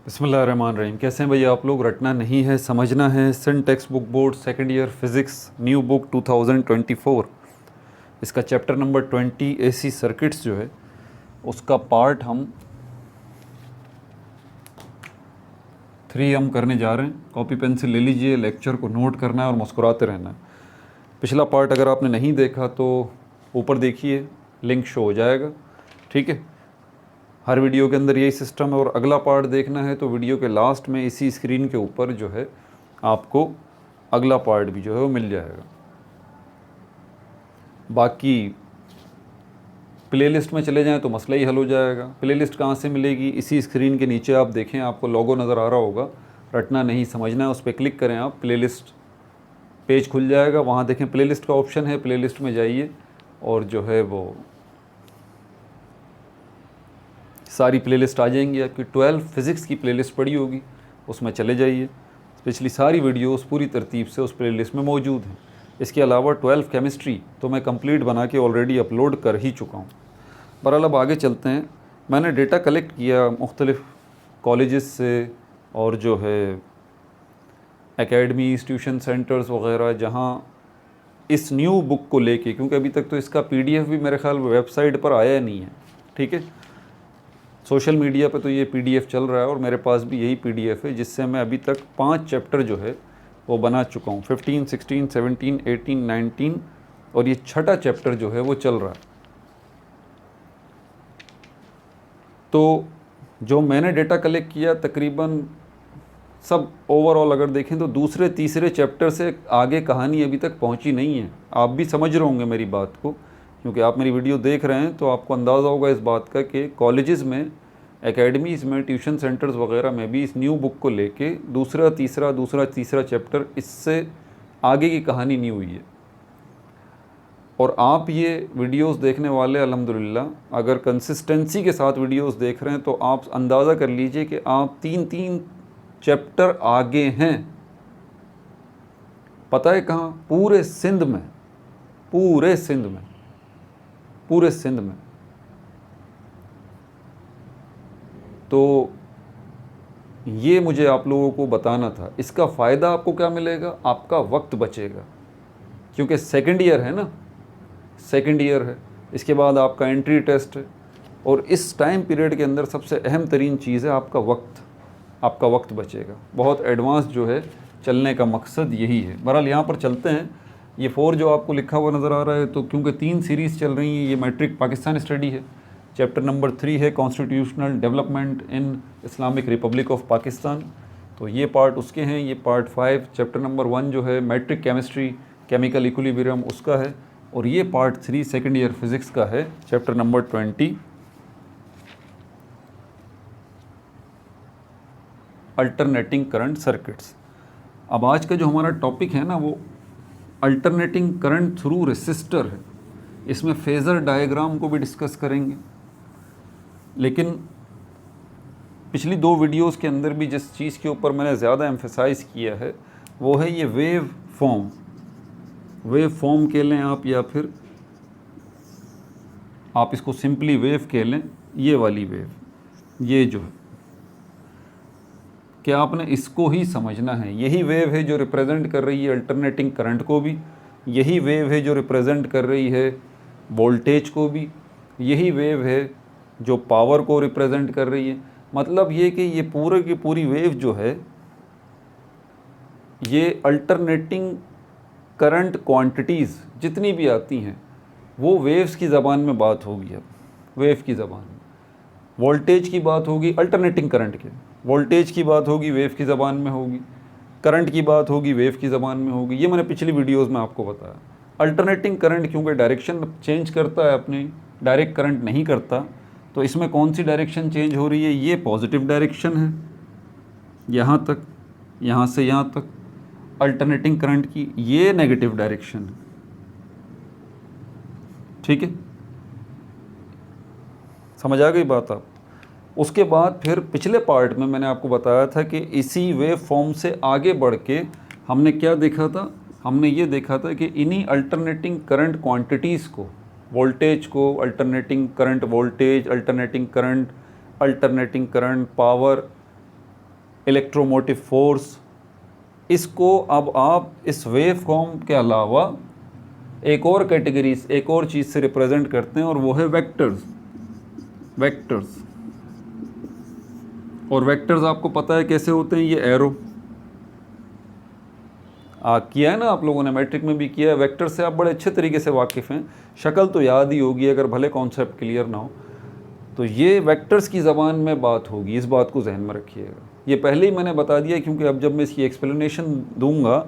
बिस्मिल्लाहिर्रहमानिर्रहीम। कैसे हैं भैया आप लोग? रटना नहीं है, समझना है। Sindh text book board second year physics new book 2024, इसका चैप्टर नंबर 20 एसी सर्किट्स जो है उसका पार्ट हम 3 हम करने जा रहे हैं। कॉपी पेंसिल ले लीजिए, लेक्चर को नोट करना है और मुस्कुराते रहना है। पिछला पार्ट अगर आपने नहीं देखा तो ऊपर देखिए, लिंक शो हो जाएगा, ठीक है। हर वीडियो के अंदर यही सिस्टम है। और अगला पार्ट देखना है तो वीडियो के लास्ट में इसी स्क्रीन के ऊपर जो है आपको अगला पार्ट भी जो है वो मिल जाएगा। बाकी प्लेलिस्ट में चले जाएं तो मसला ही हल हो जाएगा। प्लेलिस्ट कहाँ से मिलेगी? इसी स्क्रीन के नीचे आप देखें, आपको लोगो नज़र आ रहा होगा, रटना नहीं समझना है, उस पर क्लिक करें आप, प्लेलिस्ट पेज खुल जाएगा। वहाँ देखें प्लेलिस्ट का ऑप्शन है, प्लेलिस्ट में जाइए और जो है वो सारी प्लेलिस्ट आ जाएंगी। आपकी 12 फिज़िक्स की प्लेलिस्ट पड़ी होगी, उसमें चले जाइए। पिछली सारी वीडियोस पूरी तरतीब से उस प्लेलिस्ट में मौजूद हैं। इसके अलावा 12 केमिस्ट्री तो मैं कंप्लीट बना के ऑलरेडी अपलोड कर ही चुका हूँ। बहरहाल अब आगे चलते हैं। मैंने डेटा कलेक्ट किया मुख्तलिफ़ कॉलेजेस से और जो है एकेडमीज़, ट्यूशन सेंटर्स वग़ैरह, जहाँ इस न्यू बुक को लेके, क्योंकि अभी तक तो इसका PDF भी मेरे ख़्याल वेबसाइट पर आया नहीं है, ठीक है। सोशल मीडिया पे तो ये PDF चल रहा है और मेरे पास भी यही PDF है, जिससे मैं अभी तक 5 चैप्टर जो है वो बना चुका हूँ। 15, 16, 17, 18, 19 और ये छठा चैप्टर जो है वो चल रहा है। तो जो मैंने डेटा कलेक्ट किया तकरीबन सब ओवरऑल अगर देखें तो दूसरे तीसरे चैप्टर से आगे कहानी अभी तक पहुंची नहीं है। आप भी समझ रहे होंगे मेरी बात को, क्योंकि आप मेरी वीडियो देख रहे हैं तो आपको अंदाज़ा होगा इस बात का कि कॉलेजेस में, एकेडमीज़ में, ट्यूशन सेंटर्स वगैरह में भी इस न्यू बुक को लेके दूसरा तीसरा चैप्टर, इससे आगे की कहानी नहीं हुई है। और आप ये वीडियोस देखने वाले अल्हम्दुलिल्लाह अगर कंसिस्टेंसी के साथ वीडियोस देख रहे हैं तो आप अंदाज़ा कर लीजिए कि आप 3-3 चैप्टर आगे हैं। पता है कहाँ? पूरे सिंध में, पूरे सिंध में, पूरे सिंध में। तो ये मुझे आप लोगों को बताना था। इसका फ़ायदा आपको क्या मिलेगा? आपका वक्त बचेगा, क्योंकि सेकंड ईयर है ना, सेकंड ईयर है। इसके बाद आपका एंट्री टेस्ट है और इस टाइम पीरियड के अंदर सबसे अहम तरीन चीज़ है आपका वक्त। आपका वक्त बचेगा। बहुत एडवांस जो है चलने का मकसद यही है। बहरहाल यहाँ पर चलते हैं। ये 4 जो आपको लिखा हुआ नज़र आ रहा है, तो क्योंकि 3 सीरीज़ चल रही हैं, ये मैट्रिक पाकिस्तान स्टडी है। चैप्टर नंबर 3 है constitutional development in Islamic Republic of Pakistan, तो ये पार्ट उसके हैं। ये पार्ट 5 चैप्टर नंबर 1 जो है मैट्रिक केमिस्ट्री, केमिकल इक्विलिब्रियम, उसका है। और ये पार्ट 3 सेकेंड ईयर फिज़िक्स का है, chapter number 20 alternating current circuits. अब आज का जो हमारा टॉपिक है ना, वो अल्टरनेटिंग करंट थ्रू रेसिस्टर है। इसमें फेज़र डायग्राम को भी डिस्कस करेंगे। लेकिन पिछली 2 वीडियोस के अंदर भी जिस चीज़ के ऊपर मैंने ज़्यादा एम्फेसाइज़ किया है वो है ये वेव फॉर्म। वेव फॉर्म कह लें आप, या फिर आप इसको सिंपली वेव कह लें। ये वाली वेव, ये जो है, कि आपने इसको ही समझना है। यही वेव है जो रिप्रेजेंट कर रही है अल्टरनेटिंग करंट को भी, यही वेव है जो रिप्रेजेंट कर रही है वोल्टेज को भी, यही वेव है जो पावर को रिप्रेजेंट कर रही है। मतलब ये कि ये पूरे की पूरी वेव जो है ये अल्टरनेटिंग करंट क्वांटिटीज़ जितनी भी आती हैं वो वेव्स की ज़बान में बात होगी। अब वेव की ज़बान में वोल्टेज की बात होगी, अल्टरनेटिंग करंट के वोल्टेज की बात होगी, वेव की ज़बान में होगी। करंट की बात होगी, वेव की ज़बान में होगी। ये मैंने पिछली वीडियोस में आपको बताया। अल्टरनेटिंग करंट क्योंकि डायरेक्शन चेंज करता है अपनी, डायरेक्ट करंट नहीं करता, तो इसमें कौन सी डायरेक्शन चेंज हो रही है? ये पॉजिटिव डायरेक्शन है, यहाँ तक, यहाँ से यहाँ तक। अल्टरनेटिंग करंट की ये नेगेटिव डायरेक्शन है, ठीक है। समझ आ गई बात आप? उसके बाद फिर पिछले पार्ट में मैंने आपको बताया था कि इसी वेव फॉर्म से आगे बढ़ के हमने क्या देखा था? हमने ये देखा था कि इन्हीं अल्टरनेटिंग करंट क्वांटिटीज़ को, वोल्टेज को, alternating current voltage, alternating current power, electromotive force. इसको अब आप इस वेव फॉर्म के अलावा एक और कैटेगरी, एक और चीज़ से रिप्रेजेंट करते हैं और वो है वेक्टर्स। वेक्टर्स, और वेक्टर्स आपको पता है कैसे होते हैं, ये एरो किया है ना आप लोगों ने, मैट्रिक में भी किया है। वेक्टर से आप बड़े अच्छे तरीके से वाकिफ़ हैं, शक्ल तो याद ही होगी अगर भले कॉन्सेप्ट क्लियर ना हो। तो ये वेक्टर्स की ज़बान में बात होगी, इस बात को जहन में रखिएगा। ये पहले ही मैंने बता दिया क्योंकि अब जब मैं इसकी एक्सप्लेनेशन दूंगा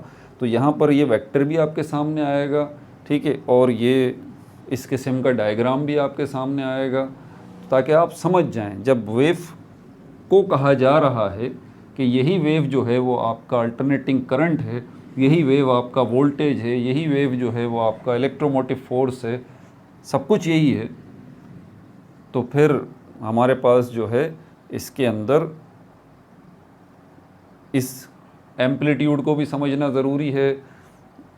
तो यहाँ पर ये वेक्टर भी आपके सामने आएगा, ठीक है, और ये इस किस्म का डायग्राम भी आपके सामने आएगा, ताकि आप समझ जाएं जब वेव को कहा जा रहा है कि यही वेव जो है वो आपका अल्टरनेटिंग करंट है, यही वेव आपका वोल्टेज है, यही वेव जो है वो आपका इलेक्ट्रोमोटिव फोर्स है, सब कुछ यही है। तो फिर हमारे पास जो है इसके अंदर इस एम्पलीट्यूड को भी समझना ज़रूरी है,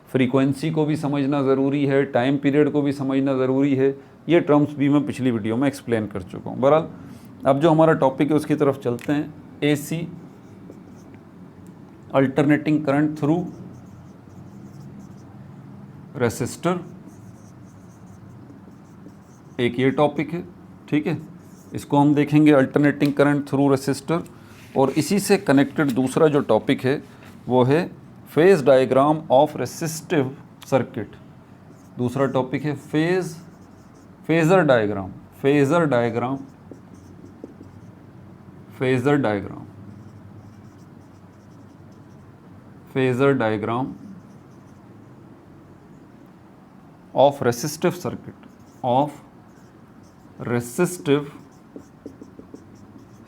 फ्रीक्वेंसी को भी समझना ज़रूरी है, टाइम पीरियड को भी समझना ज़रूरी है। ये टर्म्स भी मैं पिछली वीडियो में एक्सप्लेन कर चुका हूँ। बहरहाल अब जो हमारा टॉपिक है उसकी तरफ चलते हैं। AC alternating current through resistor, एक ये टॉपिक है, ठीक है। इसको हम देखेंगे अल्टरनेटिंग करंट थ्रू रेसिस्टर। और इसी से कनेक्टेड दूसरा जो टॉपिक है वो है phase diagram of resistive circuit. दूसरा टॉपिक है phasor diagram, phasor diagram, phasor diagram, phasor diagram of resistive circuit, of resistive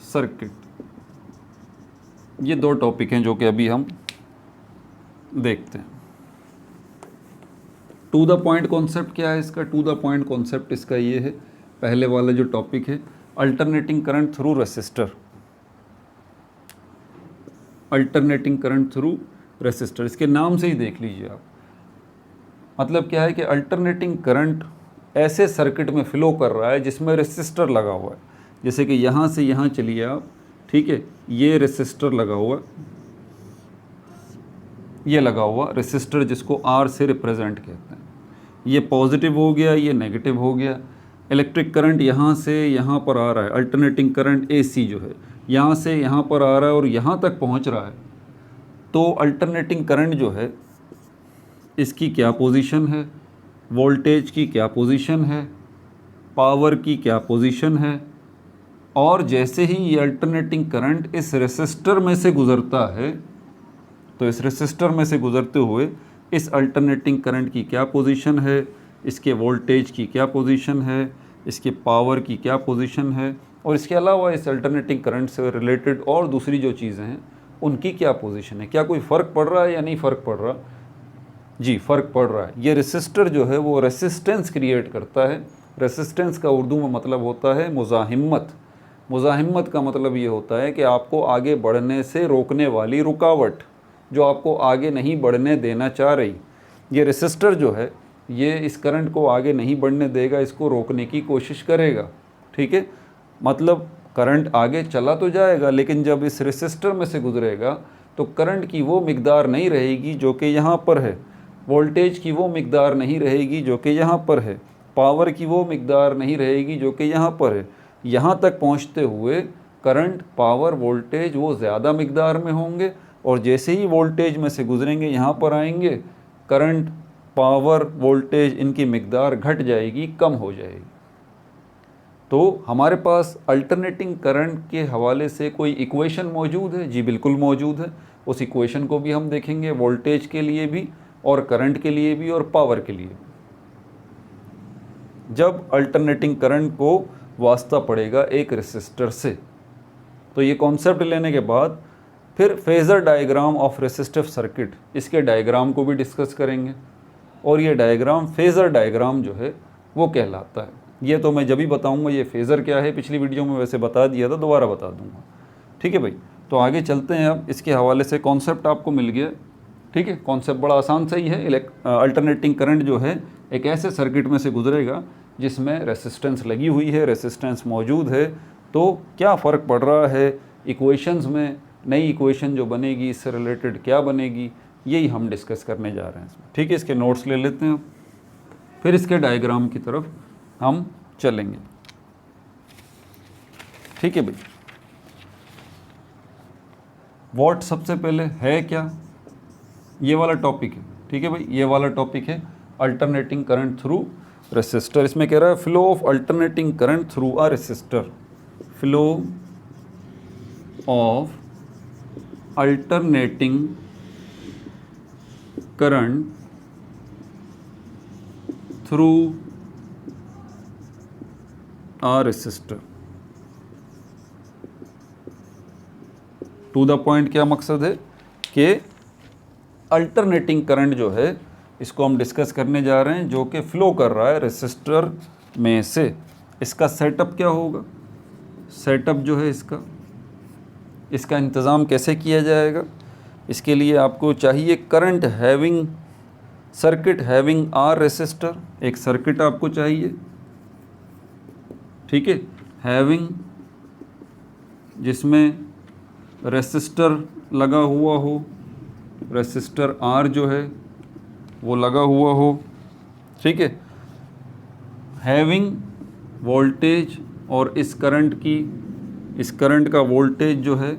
circuit. ये दो टॉपिक हैं जो कि अभी हम देखते हैं। टू द पॉइंट कॉन्सेप्ट क्या है इसका? टू द पॉइंट कॉन्सेप्ट इसका ये है, पहले वाला जो टॉपिक है alternating current through resistor, alternating current through resistor, इसके नाम से ही देख लीजिए आप। मतलब क्या है कि अल्टरनेटिंग करंट ऐसे सर्किट में फ्लो कर रहा है जिसमें रेसिस्टर लगा हुआ है। जैसे कि यहाँ से यहाँ चलिए आप, ठीक है, ये रेसिस्टर लगा हुआ, ये लगा हुआ रेसिस्टर जिसको R से रिप्रेजेंट कहते हैं। ये पॉजिटिव हो गया, ये नेगेटिव हो गया। इलेक्ट्रिक करंट यहाँ से यहाँ पर आ रहा है, अल्टरनेटिंग करंट AC जो है यहाँ से यहाँ पर आ रहा है और यहाँ तक पहुँच रहा है। तो अल्टरनेटिंग करंट जो है इसकी क्या पोजीशन है, वोल्टेज की क्या पोजीशन है, पावर की क्या पोजीशन है, और जैसे ही ये अल्टरनेटिंग करंट इस रेसिस्टर में से गुज़रता है तो इस रेसिस्टर में से गुज़रते हुए इस अल्टरनेटिंग करंट की क्या पोजीशन है, इसके वोल्टेज की क्या पोजीशन है, इसके पावर की क्या पोजीशन है, और इसके अलावा इस अल्टरनेटिंग करंट से रिलेटेड और दूसरी जो चीज़ें हैं उनकी क्या पोजीशन है, क्या कोई फ़र्क पड़ रहा है या नहीं फ़र्क पड़ रहा? जी फ़र्क पड़ रहा है। ये रेसिस्टर जो है वो रेसिस्टेंस क्रिएट करता है। रेसिस्टेंस का उर्दू में मतलब होता है मुज़ाहिमत। मुज़ाहिमत का मतलब ये होता है कि आपको आगे बढ़ने से रोकने वाली रुकावट, जो आपको आगे नहीं बढ़ने देना चाह रही। ये रेसिस्टर जो है ये इस करंट को आगे नहीं बढ़ने देगा, इसको रोकने की कोशिश करेगा, ठीक है। मतलब करंट आगे चला तो जाएगा लेकिन जब इस रेसिस्टर में से गुजरेगा तो करंट की वो मिकदार नहीं रहेगी जो कि यहाँ पर है, वोल्टेज की वो मिकदार नहीं रहेगी जो कि यहाँ पर है, पावर की वो मिकदार नहीं रहेगी जो कि यहाँ पर है। यहाँ तक पहुँचते हुए करंट, पावर, वोल्टेज वो ज़्यादा मिकदार में होंगे, और जैसे ही वोल्टेज में से गुजरेंगे यहाँ पर आएंगे, करंट, पावर, वोल्टेज इनकी मिकदार घट जाएगी, कम हो जाएगी। तो हमारे पास अल्टरनेटिंग करंट के हवाले से कोई इक्वेशन मौजूद है? जी बिल्कुल मौजूद है। उस इक्वेशन को भी हम देखेंगे, वोल्टेज के लिए भी और करंट के लिए भी और पावर के लिए। जब अल्टरनेटिंग करंट को वास्ता पड़ेगा एक रेसिस्टर से, तो ये कॉन्सेप्ट लेने के बाद फिर phasor diagram of resistive circuit, इसके डायग्राम को भी डिस्कस करेंगे। और ये डायग्राम फेज़र डायग्राम जो है वो कहलाता है। ये तो मैं जब ही बताऊंगा ये फेज़र क्या है, पिछली वीडियो में वैसे बता दिया था, दोबारा बता दूंगा, ठीक है भाई। तो आगे चलते हैं। अब इसके हवाले से कॉन्सेप्ट आपको मिल गया, ठीक है। कॉन्सेप्ट बड़ा आसान सही है। अल्टरनेटिंग करंट जो है एक ऐसे सर्किट में से गुजरेगा जिसमें रेसिस्टेंस लगी हुई है, रेसिस्टेंस मौजूद है, तो क्या फ़र्क पड़ रहा है इक्वेशंस में नई इक्वेशन जो बनेगी इससे रिलेटेड क्या बनेगी, यही हम डिस्कस करने जा रहे हैं इसमें। ठीक है, इसके नोट्स ले लेते हैं, फिर इसके डायग्राम की तरफ हम चलेंगे। ठीक है भाई, वॉट सबसे पहले है क्या, ये वाला टॉपिक है। ठीक है भाई, ये वाला टॉपिक है अल्टरनेटिंग करंट थ्रू रेसिस्टर। इसमें कह रहा है flow of alternating current through a resistor, flow of alternating current through a resistor. To the point क्या मकसद है कि अल्टरनेटिंग करंट जो है इसको हम डिस्कस करने जा रहे हैं, जो कि फ्लो कर रहा है रेसिस्टर में से। इसका सेटअप क्या होगा, सेटअप जो है इसका इंतज़ाम कैसे किया जाएगा। इसके लिए आपको चाहिए current having, circuit having R resistor, एक सर्किट आपको चाहिए। ठीक है, हैविंग जिसमें रेसिस्टर लगा हुआ हो, रेसिस्टर आर जो है वो लगा हुआ हो। ठीक है, हैविंग वोल्टेज, और इस करंट का वोल्टेज जो है,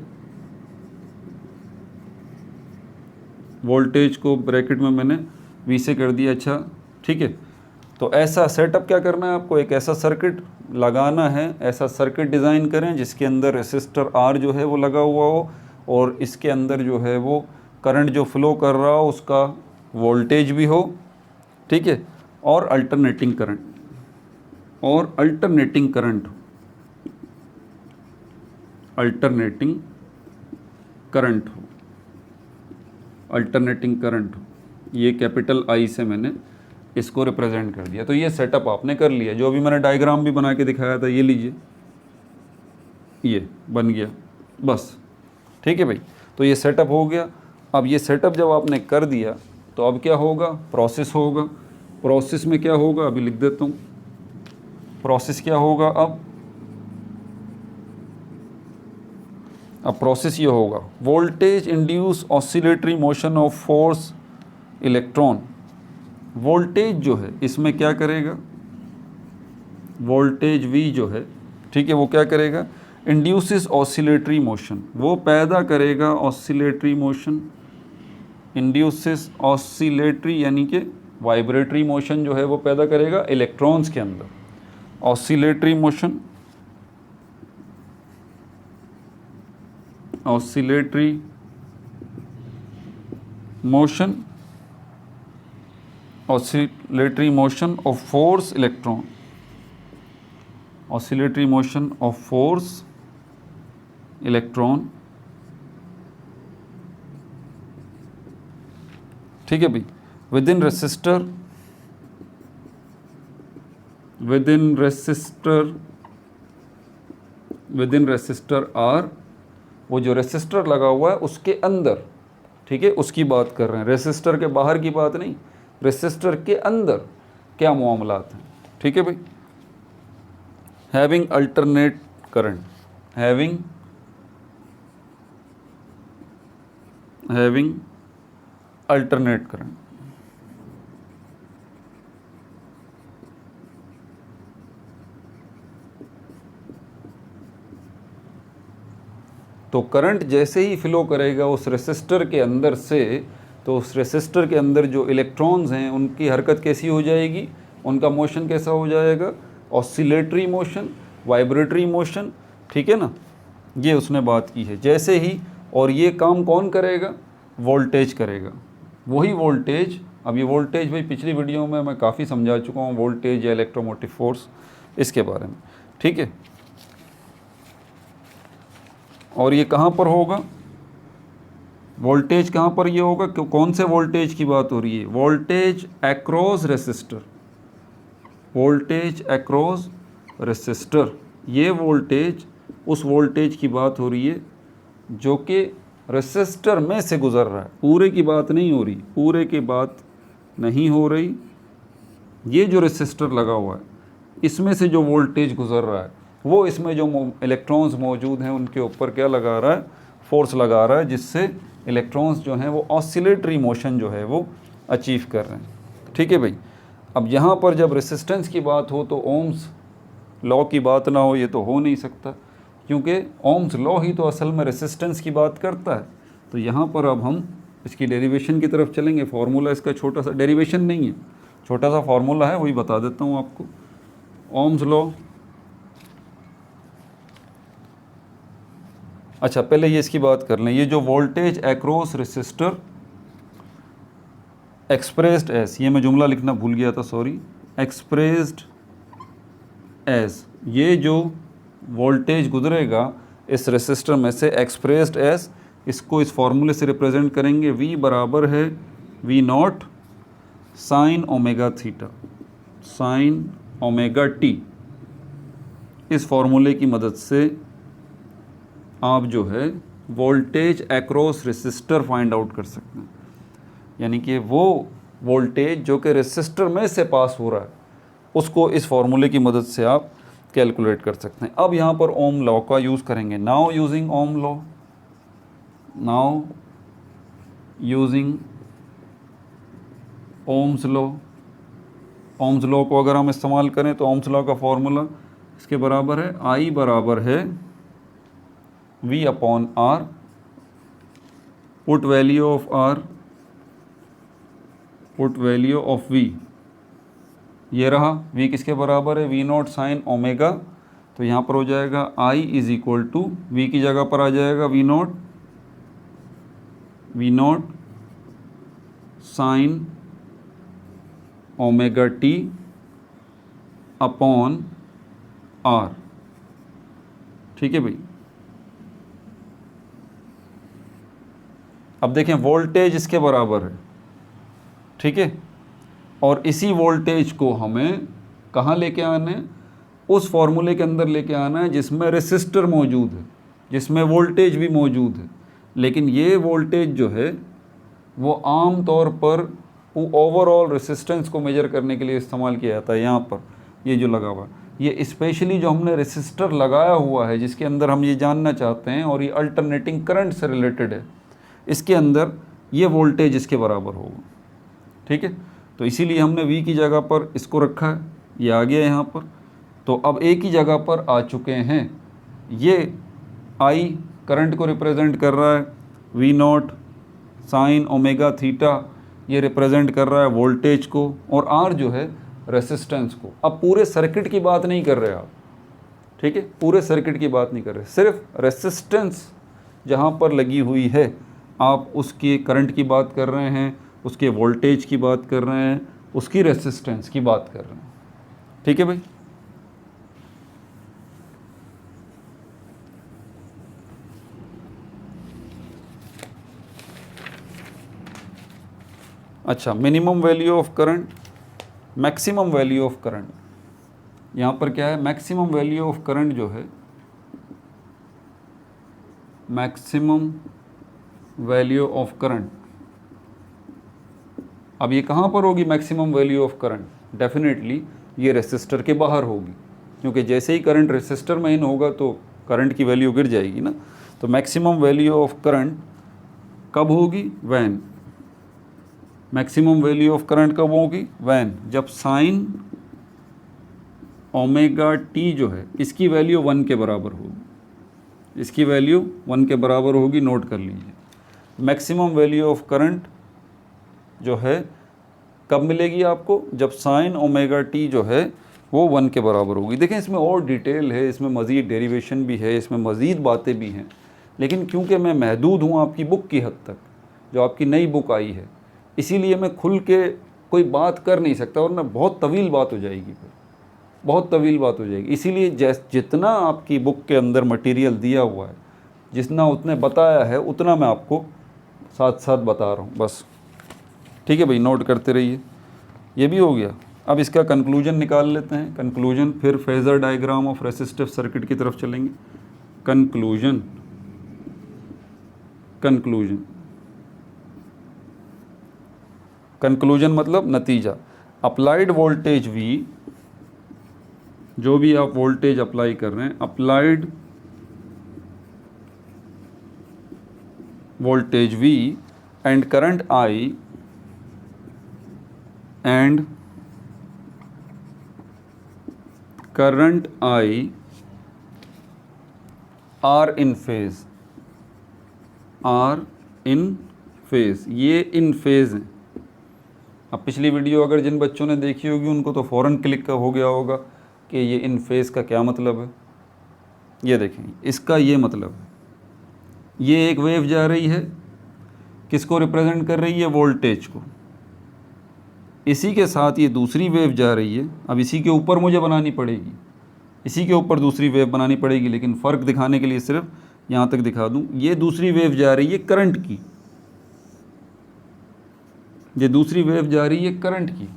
वोल्टेज को ब्रैकेट में मैंने वी से कर दिया। अच्छा ठीक है, तो ऐसा सेटअप क्या करना है आपको, एक ऐसा सर्किट लगाना है, ऐसा सर्किट डिज़ाइन करें जिसके अंदर रेसिस्टर आर जो है वो लगा हुआ हो, और इसके अंदर जो है वो करंट जो फ्लो कर रहा हो उसका वोल्टेज भी हो। ठीक है, और अल्टरनेटिंग करंट हो, अल्टरनेटिंग करंट हो, ये कैपिटल आई से मैंने इसको रिप्रेजेंट कर दिया। तो ये सेटअप आपने कर लिया, जो अभी मैंने डायग्राम भी बना के दिखाया था, ये लीजिए, ये बन गया बस। ठीक है भाई, तो ये सेटअप हो गया। अब ये सेटअप जब आपने कर दिया तो अब क्या होगा, प्रोसेस होगा। प्रोसेस में क्या होगा, अभी लिख देता हूँ, प्रोसेस क्या होगा। अब प्रोसेस ये होगा, voltage induce oscillatory motion of force electron. Voltage जो है इसमें क्या करेगा, वोल्टेज V जो है, ठीक है, वो क्या करेगा, इंड्यूसेस ऑसिलेटरी मोशन, वो पैदा करेगा ऑसिलेटरी मोशन, इंड्यूसेस ऑसिलेटरी यानी कि वाइब्रेटरी मोशन जो है वो पैदा करेगा इलेक्ट्रॉन्स के अंदर। Oscillatory motion, oscillatory motion, oscillatory motion of force electron, oscillatory motion of force electron. ठीक है भाई, विदिन रेसिस्टर आर, वो जो रेसिस्टर लगा हुआ है उसके अंदर, ठीक है, उसकी बात कर रहे हैं, रेसिस्टर के बाहर की बात नहीं, रेसिस्टर के अंदर क्या मामलात हैं। ठीक है भाई, having alternate current, having alternate current. तो करंट जैसे ही फ्लो करेगा उस रेसिस्टर के अंदर से, तो उस रेसिस्टर के अंदर जो इलेक्ट्रॉन्स हैं उनकी हरकत कैसी हो जाएगी, उनका मोशन कैसा हो जाएगा, ऑसिलेटरी मोशन, वाइब्रेटरी मोशन। ठीक है ना, ये उसने बात की है जैसे ही। और ये काम कौन करेगा, वोल्टेज करेगा, वही वोल्टेज। अब ये वोल्टेज भाई पिछली वीडियो में मैं काफ़ी समझा चुका हूँ, वोल्टेज या इलेक्ट्रोमोटिव फोर्स इसके बारे में। ठीक है, और ये कहाँ पर होगा, वोल्टेज कहाँ पर ये होगा, कौन से वोल्टेज की बात हो रही है, voltage across resistor, voltage across resistor. ये वोल्टेज उस वोल्टेज की बात हो रही है जो कि रेसिस्टर में से गुज़र रहा है, पूरे की बात नहीं हो रही, पूरे की बात नहीं हो रही। ये जो रेसिस्टर लगा हुआ है इसमें से जो वोल्टेज गुज़र रहा है वो इसमें जो इलेक्ट्रॉन्स मौजूद हैं उनके ऊपर क्या लगा रहा है, फोर्स लगा रहा है, जिससे इलेक्ट्रॉन्स जो हैं वो ऑसिलेटरी मोशन जो है वो अचीव कर रहे हैं। ठीक है भाई। अब यहाँ पर जब रेसिस्टेंस की बात हो तो ओम्स लॉ की बात ना हो, ये तो हो नहीं सकता, क्योंकि ओम्स लॉ ही तो असल में रेसिस्टेंस की बात करता है। तो यहाँ पर अब हम इसकी डेरिवेशन की तरफ चलेंगे। फार्मूला इसका छोटा सा, डेरिवेशन नहीं है, छोटा सा फार्मूला है, वही बता देता हूँ आपको। ओम्स लॉ, अच्छा पहले ये इसकी बात कर लें। ये जो voltage across resistor expressed as, ये मैं जुमला लिखना भूल गया था, सॉरी, एक्सप्रेस्ड एज, ये जो वोल्टेज गुजरेगा इस रेसिस्टर में से एक्सप्रेस्ड एज, इसको इस फॉर्मूले से रिप्रेजेंट करेंगे। V बराबर है V naught sine omega theta, sign omega T. इस फॉर्मूले की मदद से आप जो है voltage across resistor find out कर सकते हैं, यानी कि वो वोल्टेज जो कि रेसिस्टर में से पास हो रहा है उसको इस फॉर्मूले की मदद से आप कैलकुलेट कर सकते हैं। अब यहाँ पर ओम लॉ का यूज़ करेंगे। Now using Ohm law, now using Ohm's law, Ohm's law को अगर हम इस्तेमाल करें तो ओम्स लॉ का फॉर्मूला इसके बराबर है, I बराबर है V upon R, put value of R, put value of V, ये रहा। V किसके बराबर है, V नॉट साइन ओमेगा, तो यहाँ पर हो जाएगा I is equal to, V की जगह पर आ जाएगा V naught sine omega T upon R। ठीक है भाई। अब देखें वोल्टेज इसके बराबर है, ठीक है, और इसी वोल्टेज को हमें कहाँ लेके आना है, उस फॉर्मूले के अंदर लेके आना है जिसमें रेसिस्टर मौजूद है, जिसमें वोल्टेज भी मौजूद है। लेकिन ये वोल्टेज जो है वो आम तौर पर वो ओवरऑल रेसिस्टेंस को मेजर करने के लिए इस्तेमाल किया जाता है। यहाँ पर ये जो लगा हुआ है, ये स्पेशली जो हमने रेसिस्टर लगाया हुआ है जिसके अंदर हम ये जानना चाहते हैं, और ये अल्टरनेटिंग करंट से रिलेटेड है, इसके अंदर ये वोल्टेज इसके बराबर होगा। ठीक है, तो इसीलिए हमने V की जगह पर इसको रखा है, ये आ गया यहाँ पर। तो अब एक ही जगह पर आ चुके हैं। ये I करंट को रिप्रेजेंट कर रहा है, V naught sine omega theta ये रिप्रेजेंट कर रहा है वोल्टेज को, और R जो है रेसिस्टेंस को। अब पूरे सर्किट की बात नहीं कर रहे आप, ठीक है, पूरे सर्किट की बात नहीं कर रहे, सिर्फ रेसिस्टेंस जहाँ पर लगी हुई है आप उसके करंट की बात कर रहे हैं, उसके वोल्टेज की बात कर रहे हैं, उसकी रेसिस्टेंस की बात कर रहे हैं। ठीक है भाई। अच्छा, minimum value of current, maximum value of current, यहाँ पर क्या है, मैक्सिमम वैल्यू ऑफ करंट जो है, मैक्सिमम वैल्यू ऑफ करंट, अब ये कहाँ पर होगी maximum value of current? Definitely ये रेसिस्टर के बाहर होगी, क्योंकि जैसे ही करंट रेसिस्टर में इन होगा तो करंट की वैल्यू गिर जाएगी ना। तो मैक्सिमम वैल्यू ऑफ करंट कब होगी? When, maximum value of current कब होगी? वैन, जब साइन ओमेगा टी जो है इसकी वैल्यू 1 के बराबर होगी, इसकी वैल्यू 1 के बराबर होगी, नोट कर लीजिए। मैक्सिमम वैल्यू ऑफ करंट जो है कब मिलेगी आपको? जब साइन ओमेगा टी जो है वो 1 के बराबर होगी। देखें इसमें और डिटेल है, इसमें मज़ीद डेरिवेशन भी है, इसमें मज़ीद बातें भी हैं, लेकिन क्योंकि मैं महदूद हूँ आपकी बुक की हद तक, जो आपकी नई बुक आई है, इसीलिए मैं खुल के कोई बात कर नहीं सकता, वरना बहुत तवील बात हो जाएगी, फिर बहुत तवील बात हो जाएगी। इसीलिए जितना आपकी बुक के अंदर मटेरियल दिया हुआ है, जितना उतने बताया है, उतना मैं आपको साथ साथ बता रहा हूँ बस। ठीक है भाई, नोट करते रहिए। ये भी हो गया। अब इसका कंक्लूजन निकाल लेते हैं। कंक्लूजन, फिर phasor diagram of resistive circuit की तरफ चलेंगे। कंक्लूजन, कंक्लूजन, कंक्लूजन मतलब नतीजा। अप्लाइड वोल्टेज V, जो भी आप वोल्टेज अप्लाई कर रहे हैं, applied voltage V and current I are in phase, ये इन फेज़ हैं। अब पिछली वीडियो अगर जिन बच्चों ने देखी होगी उनको तो फ़ौरन क्लिक का हो गया होगा कि ये इन फेज़ का क्या मतलब है। ये देखें, इसका ये मतलब है, ये एक वेव जा रही है, किसको रिप्रेजेंट कर रही है? वोल्टेज को। इसी के साथ ये दूसरी वेव जा रही है, अब इसी के ऊपर मुझे बनानी पड़ेगी, इसी के ऊपर दूसरी वेव बनानी पड़ेगी, लेकिन फ़र्क दिखाने के लिए सिर्फ यहाँ तक दिखा दूँ। ये दूसरी वेव जा रही है करंट की, ये दूसरी वेव जा रही है करंट की।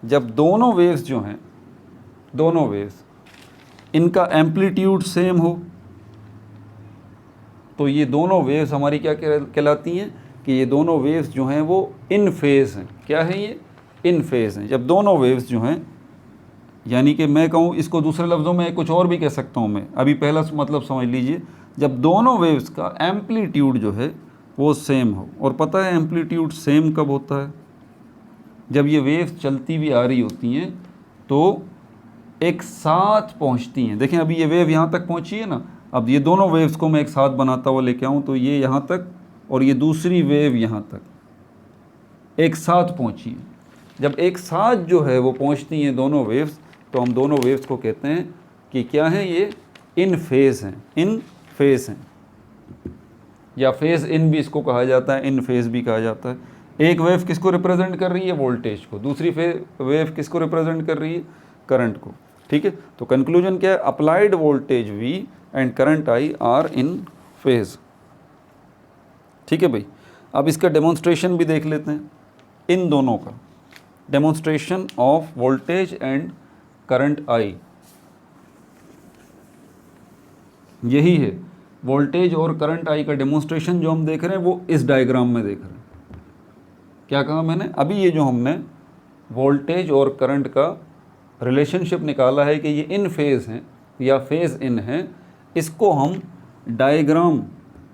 जब दोनों वेव्स जो हैं, दोनों वेव्स, इनका एम्पलीट्यूड सेम हो तो ये दोनों वेव्स हमारी क्या कहलाती हैं कि ये दोनों वेव्स जो हैं वो इन फेज़ हैं। क्या है ये? इन फेज़ हैं। जब दोनों वेव्स जो हैं, यानी कि मैं कहूँ इसको दूसरे लफ्ज़ों में कुछ और भी कह सकता हूँ मैं, अभी पहला मतलब समझ लीजिए, जब दोनों वेव्स का एम्पलीट्यूड जो है वो सेम हो। और पता है एम्पलीट्यूड सेम कब होता है? जब ये वेव्स चलती हुई आ रही होती हैं तो एक साथ पहुंचती हैं। देखें अभी ये वेव यहाँ तक पहुंची है ना, अब ये दोनों वेव्स को मैं एक साथ बनाता हुआ लेके आऊँ तो ये यहाँ तक और ये दूसरी वेव यहाँ तक एक साथ पहुंची है। जब एक साथ जो है वो पहुंचती हैं दोनों वेव्स, तो हम दोनों वेव्स को कहते हैं कि क्या है? ये इन फेज़ हैं, इन फेज़ हैं, या फेज़ इन भी इसको कहा जाता है, इन फेज़ भी कहा जाता है। एक वेव किसको रिप्रेजेंट कर रही है? वोल्टेज को। दूसरी वेव किसको रिप्रेजेंट कर रही है? करंट को। ठीक है, तो कंक्लूजन क्या है? Applied voltage V and current I are in phase. ठीक है भाई, अब इसका डेमोन्स्ट्रेशन भी देख लेते हैं, इन दोनों का demonstration of voltage and current I। यही है वोल्टेज और करंट I का डेमोन्स्ट्रेशन जो हम देख रहे हैं वो इस डायग्राम में देख रहे हैं। क्या कहा मैंने? अभी ये जो हमने वोल्टेज और करंट का रिलेशनशिप निकाला है कि ये इन फेज़ हैं या फेज़ इन हैं, इसको हम डायग्राम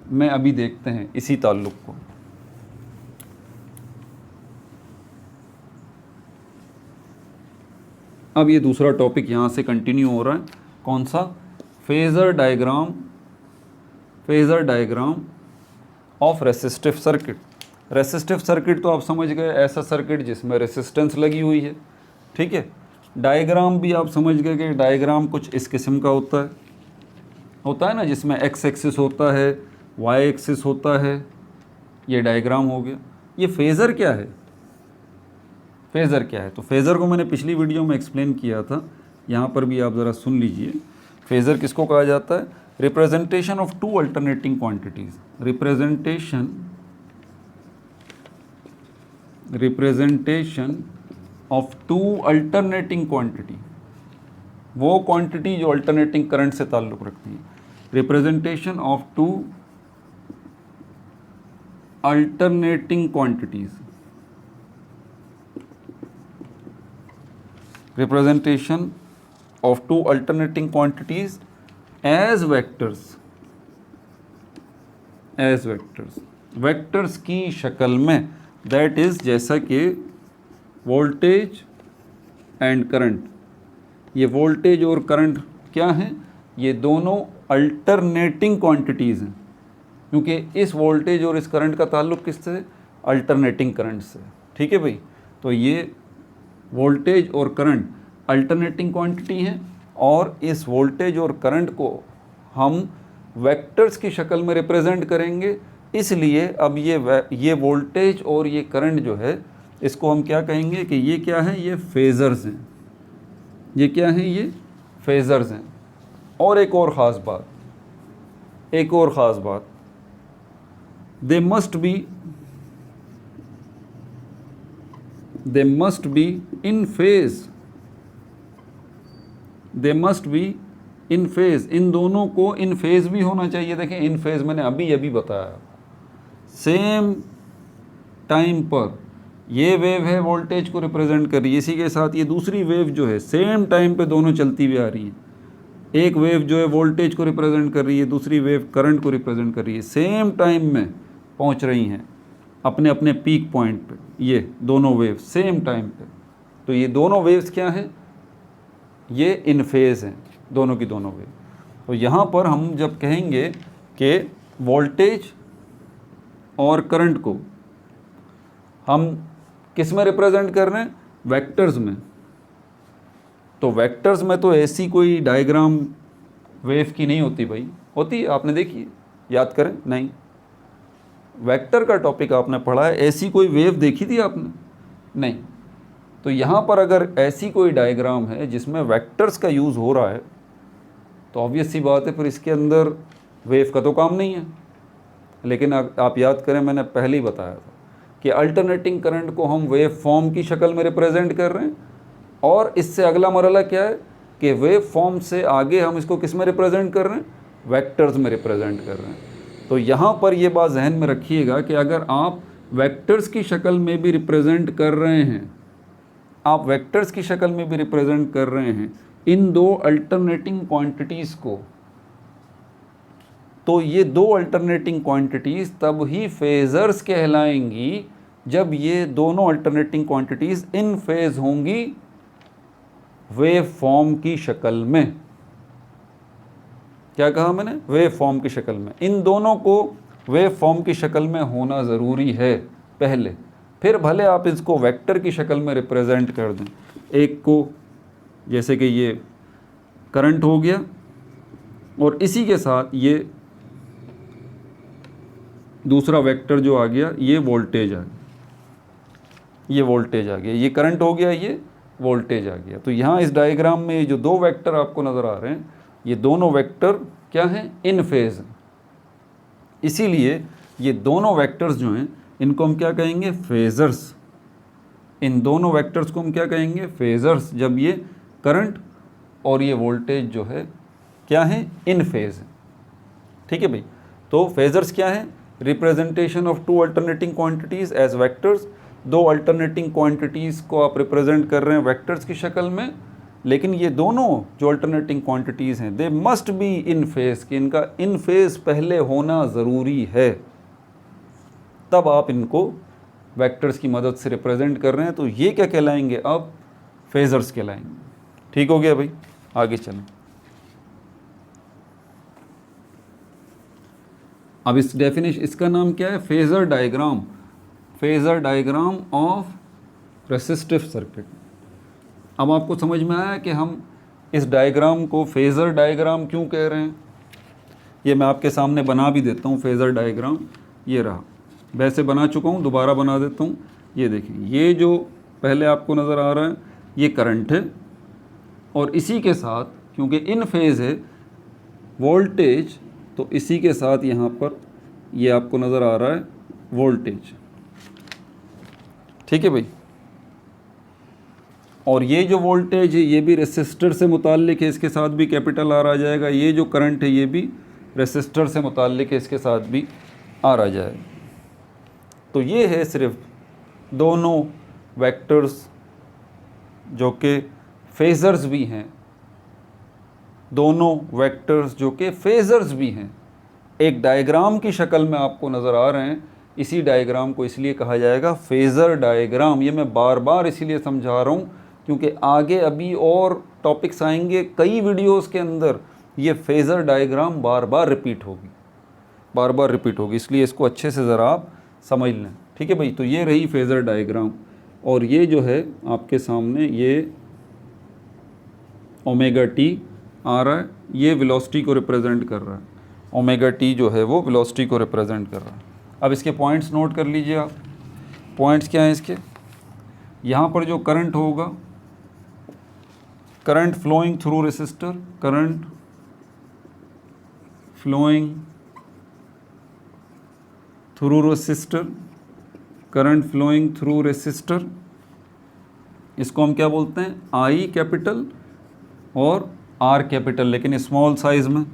में अभी देखते हैं, इसी ताल्लुक़ को। अब ये दूसरा टॉपिक यहाँ से कंटिन्यू हो रहा है। कौन सा? Phasor diagram, phasor diagram of resistive circuit. Resistive circuit तो आप समझ गए, ऐसा सर्किट जिसमें रेसिस्टेंस लगी हुई है। ठीक है, डायग्राम भी आप समझ गए कि डायग्राम कुछ इस किस्म का होता है ना, जिसमें एक्स एक्सिस होता है, वाई एक्सिस होता है, ये डायग्राम हो गया। ये फेज़र क्या है? फेज़र क्या है? तो फेज़र को मैंने पिछली वीडियो में एक्सप्लेन किया था, यहाँ पर भी आप ज़रा सुन लीजिए। फेज़र किसको कहा जाता है? Representation of two alternating quantities. Representation of two alternating quantity, वो क्वांटिटी जो अल्टरनेटिंग करंट से ताल्लुक़ रखती है। Representation of two alternating quantities, representation of two alternating quantities as vectors, as vectors, vectors की शक्ल में। दैट इज़ जैसा कि वोल्टेज एंड करंट, ये वोल्टेज और करंट क्या हैं? ये दोनों अल्टरनेटिंग क्वांटिटीज़ हैं, क्योंकि इस वोल्टेज और इस करंट का ताल्लुक़ किससे? अल्टरनेटिंग करंट से। ठीक है भाई, तो ये वोल्टेज और करंट अल्टरनेटिंग क्वांटिटी हैं और इस वोल्टेज और करंट को हम वेक्टर्स की शक्ल में रिप्रेजेंट करेंगे। इसलिए अब ये वोल्टेज और ये करंट जो है, इसको हम क्या कहेंगे कि ये क्या है? ये फेज़र्स हैं। ये क्या है? ये फेज़र्स हैं। और एक और ख़ास बात, एक और ख़ास बात, they must be in phase, they must be in phase. इन दोनों को इन फेज़ भी होना चाहिए। देखें, इन फेज़ मैंने अभी बताया, सेम टाइम पर ये वेव है वोल्टेज को रिप्रेजेंट कर रही है, इसी के साथ ये दूसरी वेव जो है सेम टाइम पे दोनों चलती हुई आ रही है। एक वेव जो है वोल्टेज को रिप्रेजेंट कर रही है, दूसरी वेव करंट को रिप्रेजेंट कर रही है। सेम टाइम में पहुंच रही हैं अपने अपने पीक पॉइंट पे, ये दोनों वेव्स सेम टाइम पे। तो ये दोनों वेव्स क्या हैं, ये इन फेज़ हैं, दोनों की दोनों वेव। तो यहाँ पर हम जब कहेंगे कि वोल्टेज और करंट को हम किस में रिप्रेजेंट कर रहे हैं, वेक्टर्स में। तो वेक्टर्स में तो ऐसी कोई डायग्राम वेव की नहीं होती भाई, होती है? आपने देखी, याद करें, नहीं। वेक्टर का टॉपिक आपने पढ़ा है, ऐसी कोई वेव देखी थी आपने? नहीं। तो यहाँ पर अगर ऐसी कोई डायग्राम है जिसमें वेक्टर्स का यूज़ हो रहा है तो ऑब्वियस सी बात है फिर इसके अंदर वेव का तो काम नहीं है। लेकिन आप याद करें, मैंने पहले ही बताया था कि अल्टरनेटिंग करंट को हम वेव फॉर्म की शक्ल में रिप्रेजेंट कर रहे हैं, और इससे अगला मरहला क्या है कि वेव फॉर्म से आगे हम इसको किस में रिप्रेजेंट कर रहे हैं, वेक्टर्स में रिप्रेजेंट कर रहे हैं। तो यहाँ पर ये बात जहन में रखिएगा कि अगर आप वेक्टर्स की शक्ल में भी रिप्रेजेंट कर रहे हैं, आप वेक्टर्स की शक्ल में भी रिप्रेजेंट कर रहे हैं इन दो अल्टरनेटिंग क्वांटिटीज़ को, तो ये दो अल्टरनेटिंग क्वांटिटीज़ तब ही फेजर्स कहलाएंगी जब ये दोनों अल्टरनेटिंग क्वांटिटीज़ इन फेज होंगी वेव फॉर्म की शक्ल में। क्या कहा मैंने, वेव फॉर्म की शक्ल में। इन दोनों को वेव फॉर्म की शक्ल में होना ज़रूरी है पहले, फिर भले आप इसको वेक्टर की शक्ल में रिप्रेजेंट कर दें। एक को जैसे कि ये करंट हो गया और इसी के साथ ये दूसरा वेक्टर जो आ गया, ये वोल्टेज आ गया, ये वोल्टेज आ गया, ये करंट हो गया, ये वोल्टेज आ गया। तो यहाँ इस डायग्राम में ये जो दो वेक्टर आपको नज़र आ रहे हैं, ये दोनों वेक्टर क्या हैं, इन फेज। इसीलिए ये दोनों वेक्टर्स जो हैं इनको हम क्या कहेंगे, फेजर्स। इन दोनों वेक्टर्स को हम क्या कहेंगे, फेजर्स, जब ये करंट और ये वोल्टेज जो है क्या है, इन फेज है। ठीक है भाई। तो फेजर्स क्या है, representation of two alternating quantities as vectors. दो अल्टरनेटिंग क्वांटिटीज़ को आप रिप्रेजेंट कर रहे हैं वेक्टर्स की शक्ल में, लेकिन ये दोनों जो अल्टरनेटिंग क्वांटिटीज़ हैं दे मस्ट बी इन फेज, कि इनका इन फेज पहले होना ज़रूरी है, तब आप इनको वेक्टर्स की मदद से रिप्रेजेंट कर रहे हैं। तो ये क्या कहलाएंगे, अब फेजर्स कहलाएंगे। ठीक हो गया भाई, आगे चलें। अब इस डेफिनेशन, इसका नाम क्या है, phasor diagram. Phasor diagram of resistive circuit. अब आपको समझ में आया कि हम इस डायग्राम को फेजर डायग्राम क्यों कह रहे हैं। ये मैं आपके सामने बना भी देता हूँ फेजर डायग्राम, ये रहा, वैसे बना चुका हूँ, दोबारा बना देता हूँ। ये देखिए, ये जो पहले आपको नज़र आ रहा है ये करंट है, और इसी के साथ क्योंकि इन फेज़ है वोल्टेज, तो इसी के साथ यहाँ पर ये आपको नज़र आ रहा है वोल्टेज। ठीक है भाई। और ये जो वोल्टेज है ये भी रेसिस्टर से मुताल्लिक है, इसके साथ भी कैपिटल आर आ जाएगा। ये जो करंट है ये भी रेसिस्टर से मुताल्लिक है, इसके साथ भी आर आ जाएगा। तो ये है सिर्फ दोनों वेक्टर्स जो कि फेजर्स भी हैं, दोनों वेक्टर्स जो कि फेजर्स भी हैं, एक डायग्राम की शक्ल में आपको नज़र आ रहे हैं। इसी डायग्राम को इसलिए कहा जाएगा फेज़र डायग्राम। ये मैं बार बार इसीलिए समझा रहा हूँ क्योंकि आगे अभी और टॉपिक्स आएंगे कई वीडियोस के अंदर, ये फेज़र डायग्राम बार बार रिपीट होगी, बार बार रिपीट होगी, इसलिए इसको अच्छे से ज़रा आप समझ लें। ठीक है भाई। तो ये रही फेज़र डायग्राम, और ये जो है आपके सामने ये ओमेगा टी आ रहा है, ये वेलोसिटी को रिप्रेजेंट कर रहा है। ओमेगा टी जो है वो वेलोसिटी को रिप्रेजेंट कर रहा है। अब इसके पॉइंट्स नोट कर लीजिए आप। पॉइंट्स क्या हैं इसके, यहाँ पर जो करंट होगा, current flowing through resistor, current flowing through resistor, current flowing through resistor, इसको हम क्या बोलते हैं, आई कैपिटल और आर कैपिटल, लेकिन स्मॉल साइज में।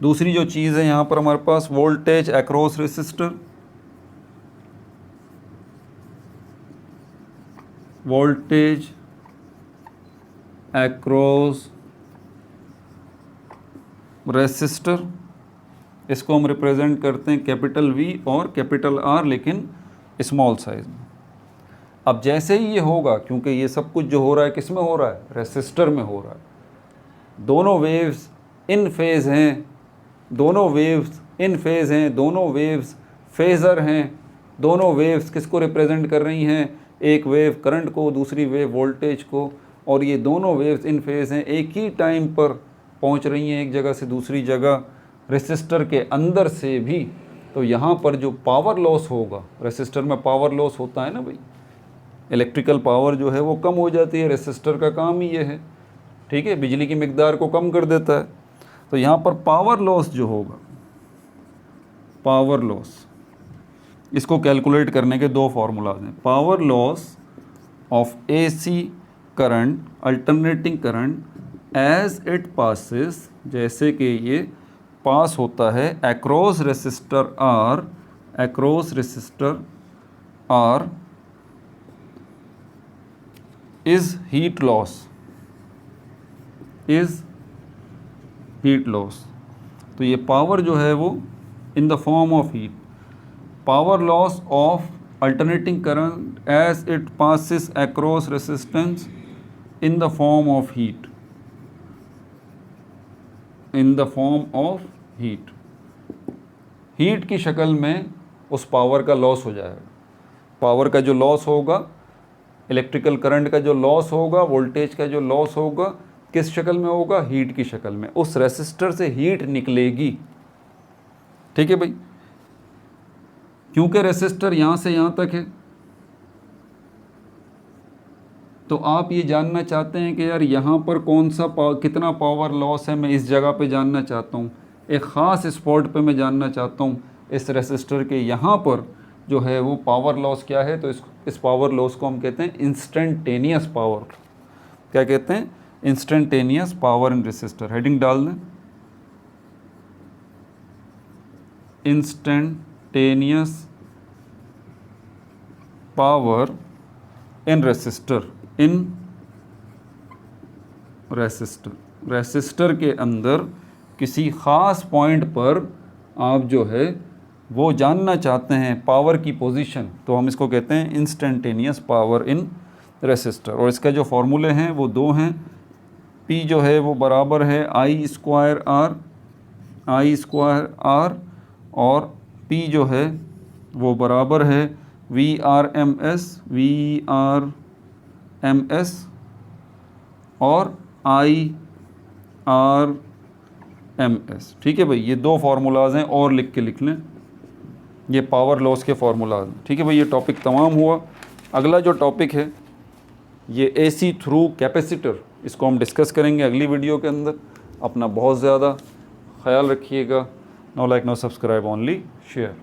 दूसरी जो चीज़ है यहाँ पर हमारे पास voltage across resistor, voltage across resistor, इसको हम रिप्रेजेंट करते हैं कैपिटल V और कैपिटल R, लेकिन स्मॉल साइज में। अब जैसे ही ये होगा, क्योंकि ये सब कुछ जो हो रहा है किस में हो रहा है, रेसिस्टर में हो रहा है। दोनों वेव्स इन फेज़ हैं, दोनों वेव्स इन फेज़ हैं, दोनों वेव्स फेज़र हैं। दोनों वेव्स किसको रिप्रेजेंट कर रही हैं, एक वेव करंट को, दूसरी वेव वोल्टेज को, और ये दोनों वेव्स इन फेज़ हैं, एक ही टाइम पर पहुंच रही हैं एक जगह से दूसरी जगह, रेसिस्टर के अंदर से भी। तो यहाँ पर जो पावर लॉस होगा, रेसिस्टर में पावर लॉस होता है ना भाई, इलेक्ट्रिकल पावर जो है वो कम हो जाती है, रेसिस्टर का काम ही ये है, ठीक है, बिजली की मिकदार को कम कर देता है। तो यहाँ पर पावर लॉस जो होगा, पावर लॉस, इसको कैलकुलेट करने के दो फार्मूलाज हैं। Power loss of AC current, alternating current as it passes, जैसे कि ये पास होता है across resistor R, across resistor R is heat loss, is heat loss. तो ये पावर जो है वो in the form of heat, power loss of alternating current as it passes across resistance in the form of heat, in the form of heat, heat की शक्ल में उस power का लॉस हो जाएगा। पावर का जो लॉस होगा, इलेक्ट्रिकल करंट का जो लॉस होगा, वोल्टेज का जो लॉस होगा, किस शक्ल में होगा, हीट की शक्ल में। उस रेसिस्टर से हीट निकलेगी, ठीक है भाई, क्योंकि रेसिस्टर यहाँ से यहाँ तक है। तो आप ये जानना चाहते हैं कि यार यहाँ पर कौन सा कितना पावर लॉस है, मैं इस जगह पे जानना चाहता हूँ, एक ख़ास स्पॉट पे मैं जानना चाहता हूँ, इस रेसिस्टर के यहाँ पर जो है वो पावर लॉस क्या है। तो इस पावर लॉस को हम कहते हैं इंस्टेंटेनियस पावर। क्या कहते हैं, instantaneous power in resistor. Heading डाल दें, instantaneous power in resistor, in resistor, resistor के अंदर किसी ख़ास पॉइंट पर आप जो है वो जानना चाहते हैं पावर की पोजीशन, तो हम इसको कहते हैं इंस्टेंटेनियस पावर इन रेसिस्टर। और इसका जो फॉर्मूले हैं वो दो हैं। P जो है वो बराबर है I square R, I square R, और P जो है वो बराबर है VRMS, VRMS और IRMS। ठीक है भाई, ये दो फार्मूलाज हैं, और लिख के लिख लें, ये पावर लॉस के फार्मूलाज हैं। ठीक है भाई, ये टॉपिक तमाम हुआ। अगला जो टॉपिक है ये AC थ्रू कैपेसिटर, इसको हम डिस्कस करेंगे अगली वीडियो के अंदर। अपना बहुत ज़्यादा ख्याल रखिएगा। No like no subscribe, only share.